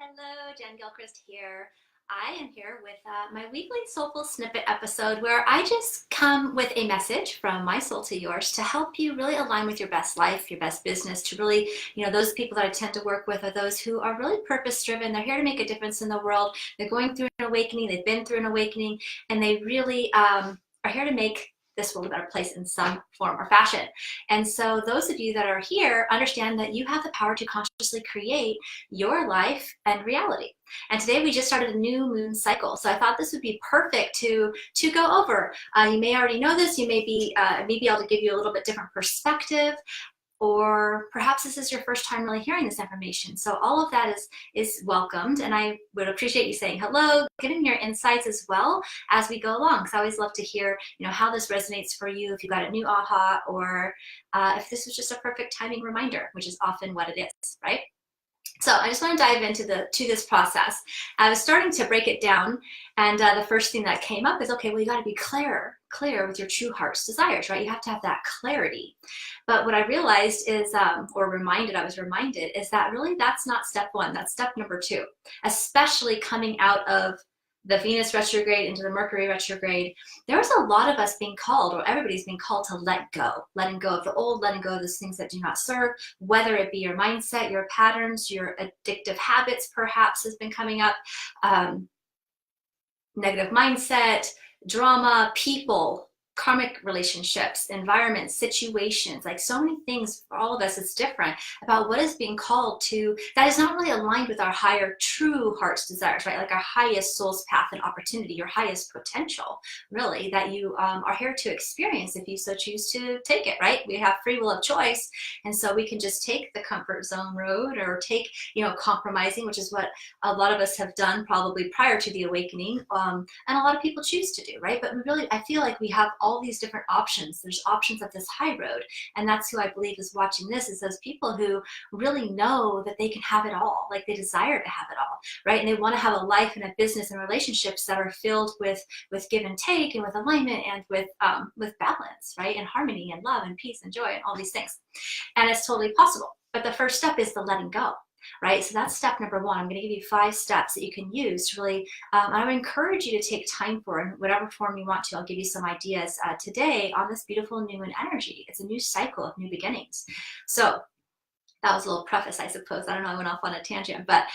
Hello, Jen Gilchrist here. I am here with my weekly Soulful Snippet episode where I just come with a message from my soul to yours to help you really align with your best life, your best business, to really, those people that I tend to work with are those who are really purpose driven. They're here to make a difference in the world. They're going through an awakening. They've been through an awakening, and they really are here to make this world a better place in some form or fashion. And so those of you that are here understand that you have the power to consciously create your life and reality. And today we just started a new moon cycle. So I thought this would be perfect to go over. You may already know this. You may be able to give you a little bit different perspective, or perhaps this is your first time really hearing this information. So all of that is welcomed, and I would appreciate you saying hello, giving your insights as well as we go along. So I always love to hear, how this resonates for you, if you got a new aha, or if this was just a perfect timing reminder, which is often what it is, right? So I just want to dive into this process. I was starting to break it down, and the first thing that came up is, okay, well, you got to be clear with your true heart's desires, right? You have to have that clarity. But what I realized is, I was reminded, is that really that's not step one. That's step number two, especially coming out of the Venus retrograde into the Mercury retrograde. There's a lot of us being called, or everybody's being called, to let go, letting go of the old, letting go of those things that do not serve, whether it be your mindset, your patterns, your addictive habits perhaps has been coming up, negative mindset, drama, people, karmic relationships, environments, situations, like so many things for all of us. It's different about what is being called to that is not really aligned with our higher true heart's desires, right? Like our highest soul's path and opportunity, your highest potential, really, that you are here to experience if you so choose to take it, right? We have free will of choice, and so we can just take the comfort zone road, or take, compromising, which is what a lot of us have done probably prior to the awakening, and a lot of people choose to do, right? But I feel like we have all these different options. There's options of this high road, and that's who I believe is watching this, is those people who really know that they can have it all, like they desire to have it all, right? And they want to have a life and a business and relationships that are filled with give and take, and with alignment, and with balance, right? And harmony and love and peace and joy and all these things. And it's totally possible. But the first step is the letting go. Right, so that's step number one. I'm going to give you 5 steps that you can use to really, I would encourage you to take time for, in whatever form you want to. I'll give you some ideas today on this beautiful new moon energy. It's a new cycle of new beginnings. So that was a little preface, I suppose. I don't know, I went off on a tangent, but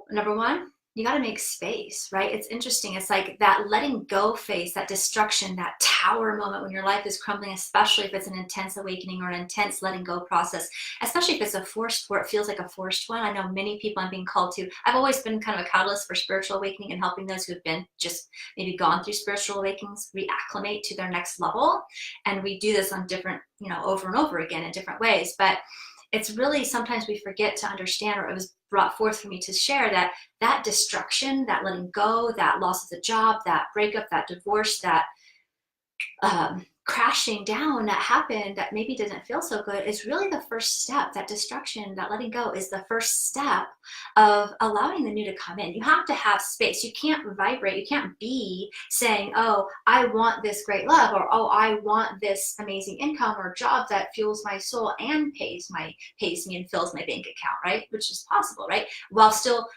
number one, you got to make space, right? It's interesting. It's like that letting go phase, that destruction, that tower moment when your life is crumbling, especially if it's an intense awakening or an intense letting go process, especially if it's a forced, where it feels like a forced one. I know many people I'm being called to. I've always been kind of a catalyst for spiritual awakening and helping those who have been just maybe gone through spiritual awakenings reacclimate to their next level. And we do this on different, over and over again in different ways. But it's really, sometimes we forget to understand, or it was brought forth for me to share, that destruction, that letting go, that loss of the job, that breakup, that divorce, that crashing down that happened that maybe didn't feel so good, is really the first step. That destruction, that letting go, is the first step of allowing the new to come in. You have to have space. You can't vibrate. You can't be saying, oh, I want this great love, or oh, I want this amazing income or job that fuels my soul and pays me and fills my bank account, right? Which is possible, right? While still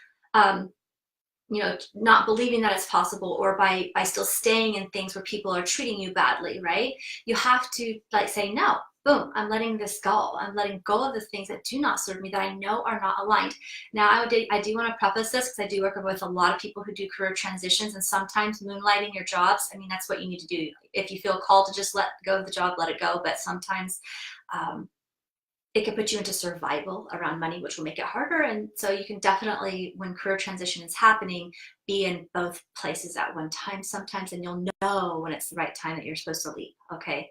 not believing that it's possible, or by still staying in things where people are treating you badly, right? You have to say, no, boom, I'm letting this go. I'm letting go of the things that do not serve me, that I know are not aligned. Now, I do want to preface this, because I do work with a lot of people who do career transitions, and sometimes moonlighting your jobs, that's what you need to do. If you feel called to just let go of the job, let it go. But sometimes it can put you into survival around money, which will make it harder. And so you can definitely, when career transition is happening, be in both places at one time sometimes, and you'll know when it's the right time that you're supposed to leave, okay?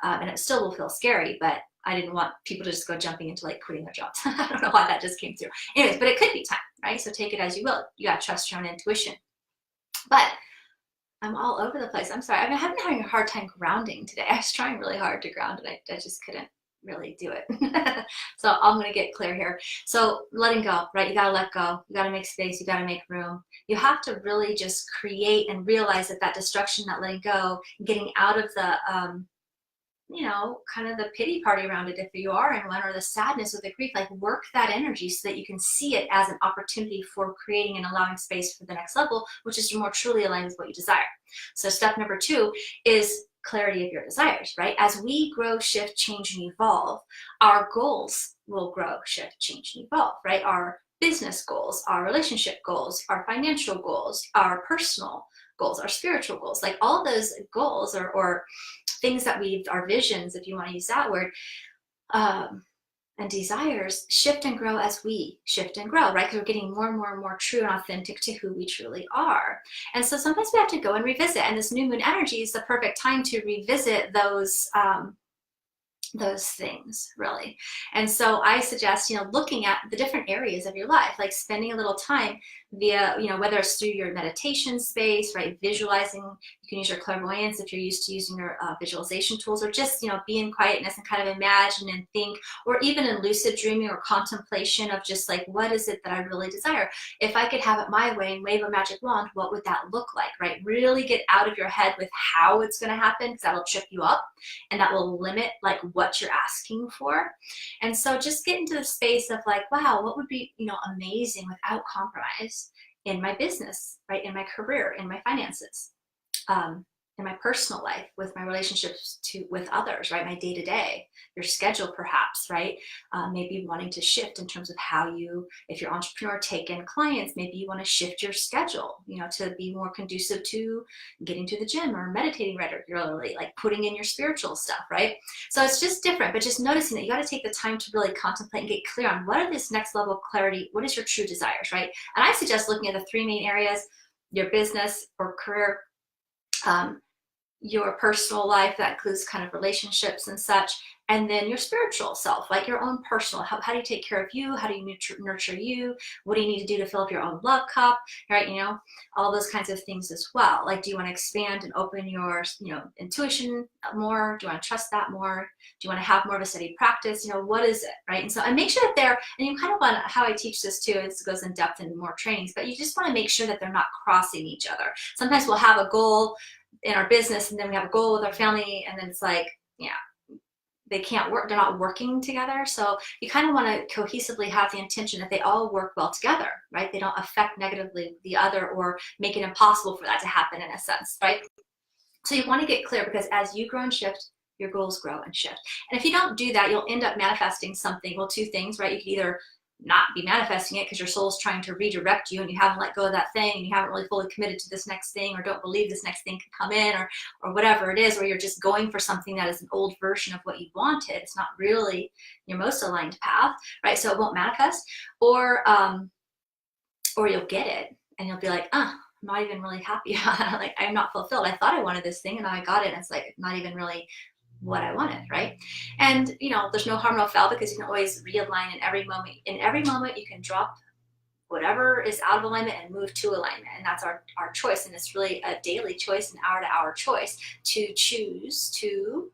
And it still will feel scary, but I didn't want people to just go jumping into quitting their jobs. I don't know why that just came through. Anyways, but it could be time, right? So take it as you will. You got to trust your own intuition. But I'm all over the place. I'm sorry. I've been having a hard time grounding today. I was trying really hard to ground, and I just couldn't really do it. So I'm going to get clear here. So letting go, right? You got to let go. You got to make space. You got to make room. You have to really just create and realize that destruction, that letting go, getting out of you know, kind of the pity party around it if you are in one, or the sadness or the grief. Like, work that energy so that you can see it as an opportunity for creating and allowing space for the next level, which is more truly aligned with what you desire. So step number 2 is clarity of your desires, right? As we grow, shift, change, and evolve, our goals will grow, shift, change, and evolve, right? Our business goals, our relationship goals, our financial goals, our personal goals, our spiritual goals, like all those goals or things that our visions, if you want to use that word, and desires shift and grow as we shift and grow, right? Because we're getting more and more and more true and authentic to who we truly are. And so sometimes we have to go and revisit, and this new moon energy is the perfect time to revisit those things, really. And so I suggest, you know, looking at the different areas of your life, like spending a little time via, you know, whether it's through your meditation space, right? Visualizing, you can use your clairvoyance if you're used to using your visualization tools, or just, you know, be in quietness and kind of imagine and think, or even in lucid dreaming or contemplation of just like, what is it that I really desire? If I could have it my way and wave a magic wand, what would that look like, right? Really get out of your head with how it's going to happen, because that'll trip you up and that will limit like what you're asking for. And so just get into the space of like, wow, what would be, you know, amazing without compromise in my business, right? In my career, in my finances, in my personal life, with my relationships with others, right? My day-to-day, your schedule perhaps, right? Maybe wanting to shift in terms of how you, if you're an entrepreneur, take in clients, maybe you want to shift your schedule, you know, to be more conducive to getting to the gym or meditating regularly, like putting in your spiritual stuff, right? So it's just different, but just noticing that you got to take the time to really contemplate and get clear on what are this next level of clarity, what is your true desires, right? And I suggest looking at the 3 main areas: your business or career, your personal life, that includes kind of relationships and such, and then your spiritual self, like your own personal, how do you take care of you? How do you nurture you? What do you need to do to fill up your own love cup, right? You know, all those kinds of things as well. Like, do you want to expand and open your, you know, intuition more? Do you want to trust that more? Do you want to have more of a steady practice? You know, what is it, right? And so, and make sure that they're, and you kind of want, how I teach this too, it goes in depth in more trainings, but you just want to make sure that they're not crossing each other. Sometimes we'll have a goal in our business and then we have a goal with our family, and then it's like, yeah, they can't work, they're not working together. So you kind of want to cohesively have the intention that they all work well together, right? They don't affect negatively the other or make it impossible for that to happen, in a sense, right? So you want to get clear, because as you grow and shift, your goals grow and shift. And if you don't do that, you'll end up manifesting something. Well, 2 things, right? You could either not be manifesting it because your soul's trying to redirect you and you haven't let go of that thing and you haven't really fully committed to this next thing, or don't believe this next thing can come in, or whatever it is, or you're just going for something that is an old version of what you wanted. It's not really your most aligned path, right? So it won't manifest. Or you'll get it and you'll be like, I'm not even really happy. Like, I'm not fulfilled. I thought I wanted this thing and now I got it, and it's like not even really what I wanted, right? And you know, there's no harm, no foul, because you can always realign in every moment. In every moment, you can drop whatever is out of alignment and move to alignment, and that's our choice. And it's really a daily choice, an hour-to-hour choice, to choose to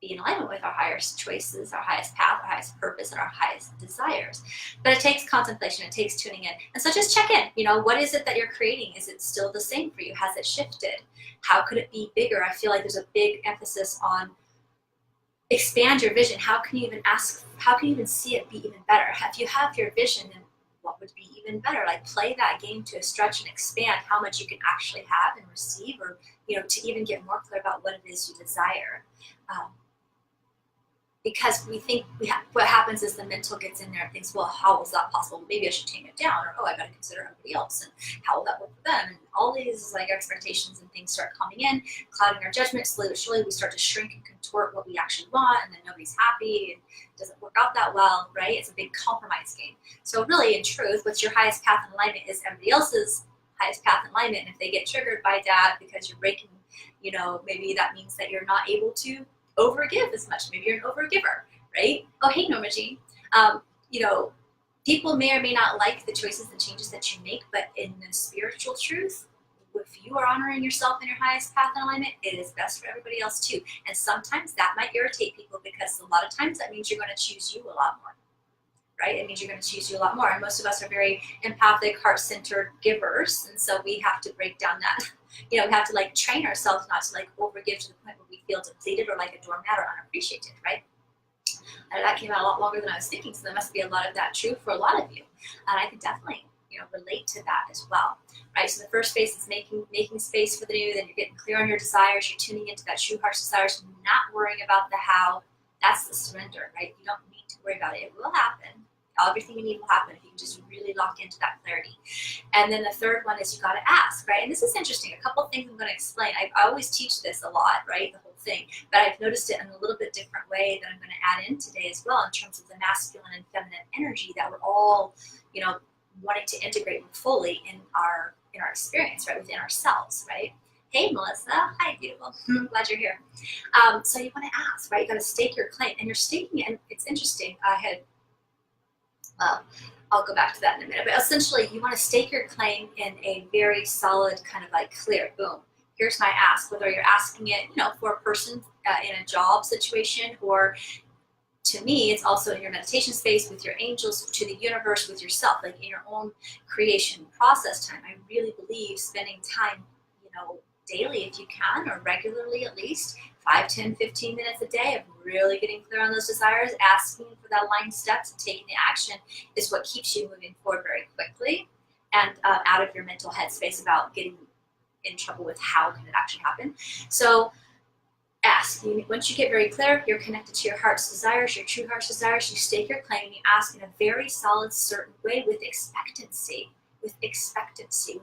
be in alignment with our highest choices, our highest path, our highest purpose, and our highest desires. But it takes contemplation, it takes tuning in. And so just check in, you know, what is it that you're creating? Is it still the same for you? Has it shifted? How could it be bigger? I feel like there's a big emphasis on expand your vision. How can you even see it be even better? If you have your vision, then what would be even better? Like, play that game to stretch and expand how much you can actually have and receive, or, you know, to even get more clear about what it is you desire. Because we think what happens is the mental gets in there and thinks, well, how is that possible? Maybe I should tame it down, or, oh, I got to consider everybody else, and how will that work for them? And all these like expectations and things start coming in, clouding our judgment. Slowly but surely, we start to shrink and contort what we actually want, and then nobody's happy, and it doesn't work out that well, right? It's a big compromise game. So really, in truth, what's your highest path in alignment is everybody else's highest path in alignment. And if they get triggered by that because you're breaking, you know, maybe that means that you're not able to overgive as much. Maybe you're an overgiver, right? Oh, hey, Norma Jean. You know, people may or may not like the choices and changes that you make, but in the spiritual truth, if you are honoring yourself in your highest path and alignment, it is best for everybody else too. And sometimes that might irritate people, because a lot of times that means you're going to choose you a lot more, right? It means you're going to choose you a lot more. And most of us are very empathic, heart-centered givers. And so we have to break down that You know, we have to like train ourselves not to like overgive to the point where we feel depleted or like a doormat or unappreciated, right? And that came out a lot longer than I was thinking, so there must be a lot of that true for a lot of you. And I can definitely, you know, relate to that as well, right? So the first phase is making space for the new, then you're getting clear on your desires, you're tuning into that true heart's desires, not worrying about the how. That's the surrender, right? You don't need to worry about it. It will happen. Everything you need will happen if you can just really lock into that clarity. And then the third one is you got to ask, right? And this is interesting. A couple of things I'm going to explain. I always teach this a lot, right? The whole thing. But I've noticed it in a little bit different way that I'm going to add in today as well, in terms of the masculine and feminine energy that we're all, you know, wanting to integrate fully in our experience, right? Within ourselves, right? Hey, Melissa. Hi, beautiful. Glad you're here. So you want to ask, right? You got to stake your claim, and you're staking it. And it's interesting. I'll go back to that in a minute, but essentially you want to stake your claim in a very solid kind of like clear, boom, here's my ask, whether you're asking it, you know, for a person in a job situation, or to me, it's also in your meditation space with your angels, to the universe, with yourself, like in your own creation process time. I really believe spending time, you know, daily if you can, or regularly at least, 5, 10, 15 minutes a day of really getting clear on those desires, asking for that aligned steps and taking the action is what keeps you moving forward very quickly and out of your mental headspace about getting in trouble with how can it actually happen. So ask. Once you get very clear, you're connected to your heart's desires, your true heart's desires, you stake your claim and you ask in a very solid, certain way with expectancy, with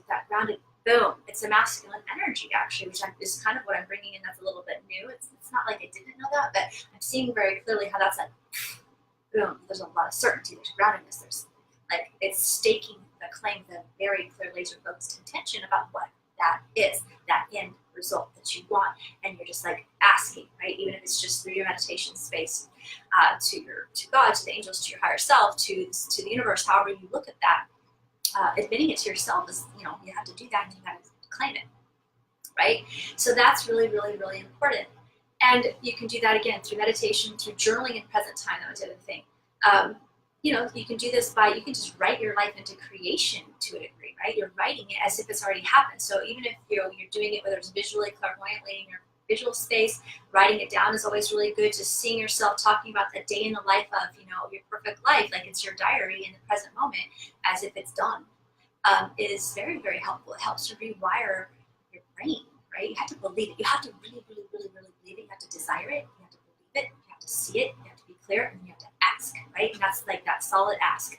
that grounded boom. It's a masculine energy, actually, which is kind of what I'm bringing in that's a little bit new. It's not like I didn't know that, but I'm seeing very clearly how that's like, boom, there's a lot of certainty, there's groundedness, there's like, it's staking the claim, the very clear laser focused intention about what that is, that end result that you want, and you're just like asking, right? Even if it's just through your meditation space, to God, to the angels, to your higher self, to the universe, however you look at that. Admitting it to yourself is, you know, you have to do that and you got to claim it, right? So that's really, really, really important. And you can do that again through meditation, through journaling in present time. That was the other thing. You know, you can do this by, you can just write your life into creation to a degree, right? You're writing it as if it's already happened. So even if you're doing it, whether it's visually, clairvoyantly, in your visual space, writing it down is always really good. Just seeing yourself talking about the day in the life of, you know, your perfect life, like it's your diary in the present moment, as if it's done, is very, very helpful. It helps to rewire your brain, right? You have to believe it. You have to really, really, really, really believe it. You have to desire it. You have to believe it. You have to see it. You have to be clear, and you have to ask, right? And that's like that solid ask.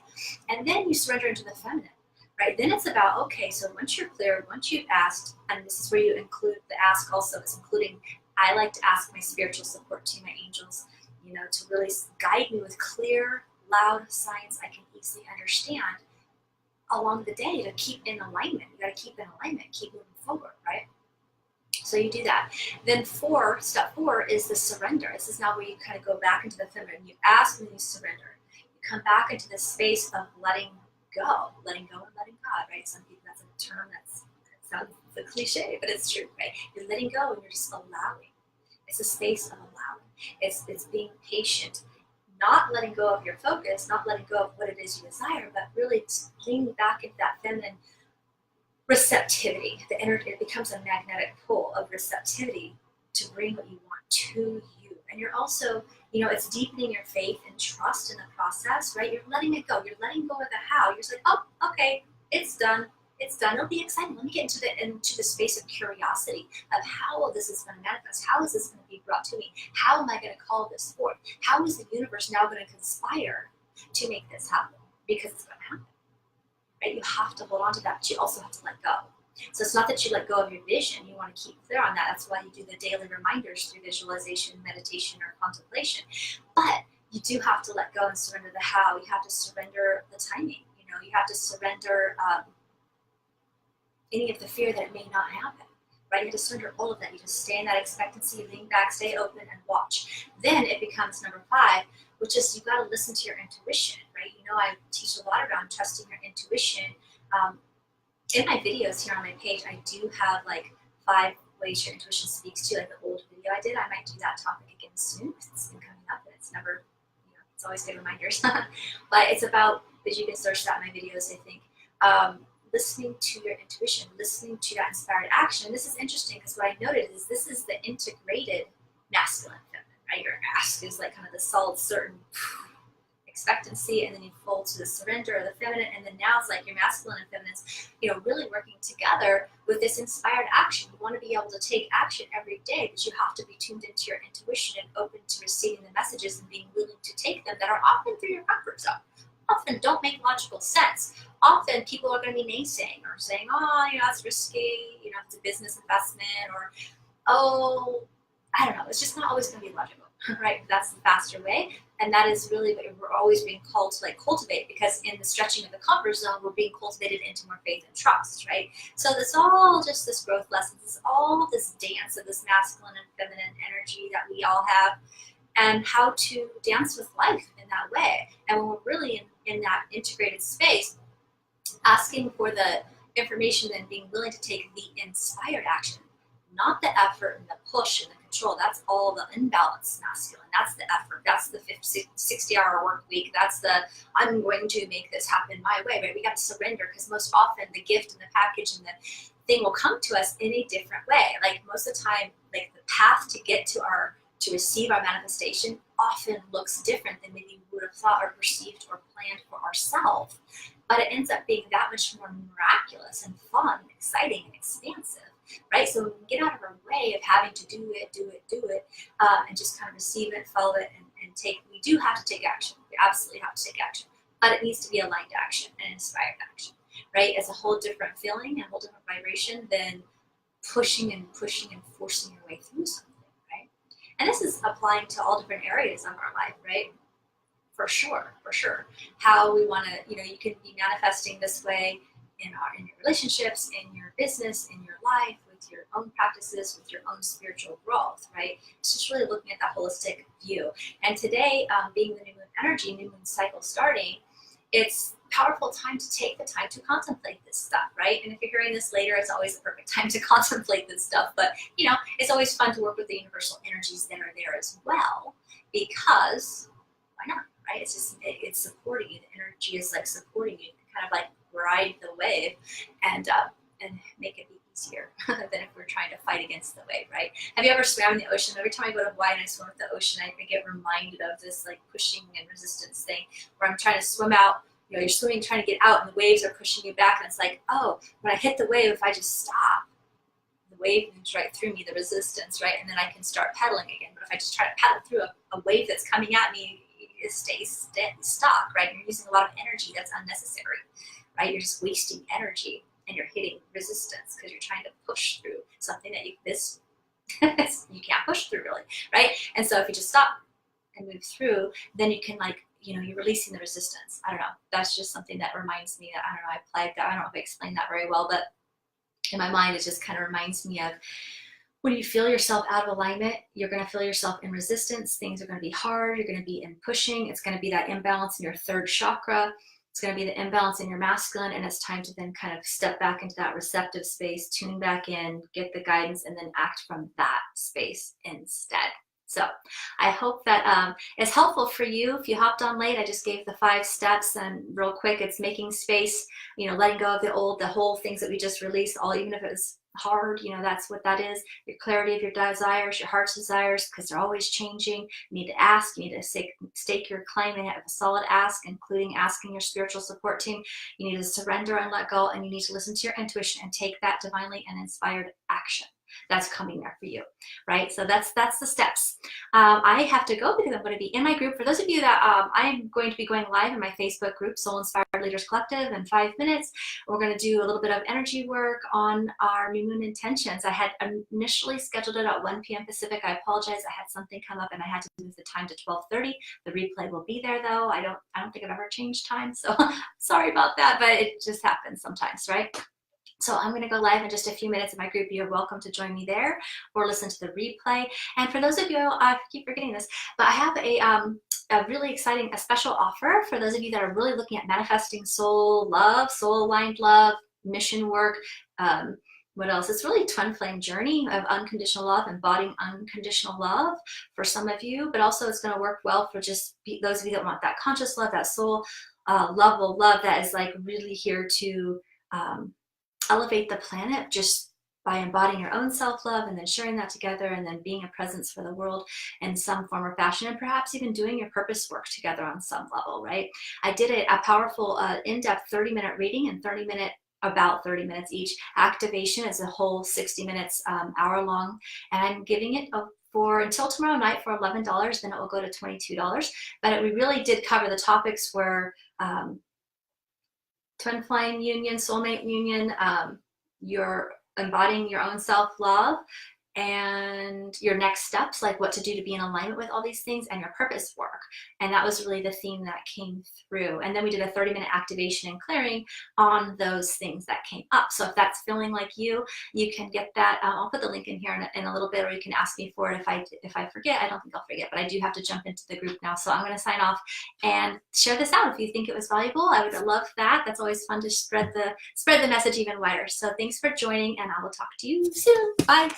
And then you surrender into the feminine, right? Then it's about, okay, so once you're clear, once you've asked, and this is where you include the ask also, it's including, I like to ask my spiritual support team, my angels, you know, to really guide me with clear, loud signs I can easily understand along the day to keep in alignment. You got to keep in alignment, keep moving forward, right? So you do that. Then step four is the surrender. This is now where you kind of go back into the feminine. You ask and you surrender. You come back into this space of letting go and letting God, right? Some people, that's a term that sounds a cliche, but it's true, right? You're letting go and you're just allowing. It's a space of allowing. It's being patient, not letting go of your focus, not letting go of what it is you desire, but really leaning back into that feminine receptivity. The energy, it becomes a magnetic pull of receptivity to bring what you want to you. And you're also, you know, it's deepening your faith and trust in the process, right? You're letting it go. You're letting go of the how. You're just like, oh, okay, it's done. It's done. It'll be exciting. Let me get into the space of curiosity of how this is going to manifest. How is this going to be brought to me? How am I going to call this forth? How is the universe now going to conspire to make this happen? Because it's going to happen. Right? You have to hold on to that, but you also have to let go. So it's not that you let go of your vision. You want to keep clear on that. That's why you do the daily reminders through visualization, meditation, or contemplation. But you do have to let go and surrender the how. You have to surrender the timing. You know, you have to surrender any of the fear that it may not happen. Right? You have to surrender all of that. You just stay in that expectancy, lean back, stay open, and watch. Then it becomes number 5, which is you got to listen to your intuition, right? You know, I teach a lot around trusting your intuition. In my videos here on my page, I do have like 5 ways your intuition speaks to you, like the old video I did. I might do that topic again soon. It's been coming up, and it's never, you know, it's always good reminders. But it's about, but you can search that in my videos, I think. listening to your intuition, listening to that inspired action. And this is interesting because what I noted is this is the integrated masculine feminine, right? Your ask is like kind of the solid, certain expectancy, and then you fold to the surrender of the feminine, and then now it's like your masculine and feminine's, really working together with this inspired action. You want to be able to take action every day, but you have to be tuned into your intuition and open to receiving the messages and being willing to take them that are often through your comfort zone. Often don't make logical sense. Often people are going to be naysaying or saying, oh, that's risky, it's a business investment, or, oh, I don't know. It's just not always going to be logical, right? That's the faster way. And that is really what we're always being called to cultivate, because in the stretching of the comfort zone, we're being cultivated into more faith and trust, right? So it's all just this growth lessons. It's all this dance of this masculine and feminine energy that we all have, and how to dance with life in that way. And when we're really in that integrated space, asking for the information and being willing to take the inspired action, not the effort and the push and the control. That's all the imbalanced masculine. That's the effort. That's the 60-hour work week. That's the I'm going to make this happen my way. Right? We got to surrender, because most often the gift and the package and the thing will come to us in a different way. Like most of the time, the path to get to receive our manifestation often looks different than maybe we would have thought or perceived or planned for ourselves. But it ends up being that much more miraculous and fun, exciting, and expansive. Right? So we can get out of our way of having to do it, and just kind of receive it, follow it, and take. We do have to take action. We absolutely have to take action. But it needs to be aligned action and inspired action. Right? It's a whole different feeling and a whole different vibration than pushing and forcing your way through something. Right? And this is applying to all different areas of our life, right? For sure. How we want to, you can be manifesting this way in your relationships, in your business, in your life, with your own practices, with your own spiritual growth, right? It's just really looking at that holistic view. And today, being the new moon energy, new moon cycle starting, it's a powerful time to take the time to contemplate this stuff, right? And if you're hearing this later, it's always the perfect time to contemplate this stuff. But, it's always fun to work with the universal energies that are there as well, because why not, right? It's just, it's supporting you. The energy is supporting you, kind of ride the wave and make it be easier than if we're trying to fight against the wave, right? Have you ever swam in the ocean? Every time I go to Hawaii and I swim with the ocean, I get reminded of this pushing and resistance thing where I'm trying to swim out. You're swimming, trying to get out, and the waves are pushing you back, and it's oh, when I hit the wave, if I just stop, the wave moves right through me, the resistance, right? And then I can start pedaling again. But if I just try to paddle through a wave that's coming at me, it stays stuck, right? You're using a lot of energy that's unnecessary. Right? You're just wasting energy, and you're hitting resistance because you're trying to push through something that you can't push through, really, right? And so if you just stop and move through, then you can you're releasing the resistance. I don't know. That's just something that reminds me that, I don't know, I applied that. I don't know if I explained that very well, but in my mind, it just kind of reminds me of when you feel yourself out of alignment, you're going to feel yourself in resistance. Things are going to be hard. You're going to be in pushing. It's going to be that imbalance in your third chakra. It's going to be the imbalance in your masculine, and it's time to then kind of step back into that receptive space, tune back in, get the guidance, and then act from that space instead. So I hope that is helpful for you. If you hopped on late, I just gave the 5 steps, and real quick, it's making space, letting go of the whole things that we just released, even if it was hard, that's what that is. Your clarity of your desires, your heart's desires, because they're always changing. You need to ask, you need to stake your claim and have a solid ask, including asking your spiritual support team. You need to surrender and let go, and you need to listen to your intuition and take that divinely and inspired action that's coming there for you, right? So that's the steps. I have to go because I'm going to be in my group. For those of you that I'm going to be going live in my Facebook group, Soul Inspired Leaders Collective, in 5 minutes. We're going to do a little bit of energy work on our new moon intentions. I had initially scheduled it at 1 p.m. Pacific. I apologize. I had something come up and I had to move the time to 12:30. The replay will be there though. I don't think I've ever changed time, so sorry about that, but it just happens sometimes, right? So I'm going to go live in just a few minutes in my group. You're welcome to join me there or listen to the replay. And for those of you, I keep forgetting this, but I have a really exciting, a special offer for those of you that are really looking at manifesting soul love, soul-aligned love, mission work. What else? It's really a twin flame journey of unconditional love, embodying unconditional love for some of you, but also it's going to work well for just those of you that want that conscious love, that soul level love that is really here to elevate the planet just by embodying your own self-love and then sharing that together and then being a presence for the world in some form or fashion, and perhaps even doing your purpose work together on some level, right? I did a powerful in-depth 30-minute reading and about 30 minutes each. Activation is a whole 60 minutes, hour long, and I'm giving it for until tomorrow night for $11, then it will go to $22. But we really did cover the topics where twin flame union, soulmate union, you're embodying your own self-love, and your next steps, like what to do to be in alignment with all these things, and your purpose work. And that was really the theme that came through. And then we did a 30-minute activation and clearing on those things that came up. So if that's feeling like you can get that. I'll put the link in here in a little bit, or you can ask me for it if I forget. I don't think I'll forget, but I do have to jump into the group now. So I'm going to sign off and share this out. If you think it was valuable, I would love that. That's always fun to spread the message even wider. So thanks for joining, and I will talk to you soon. Bye.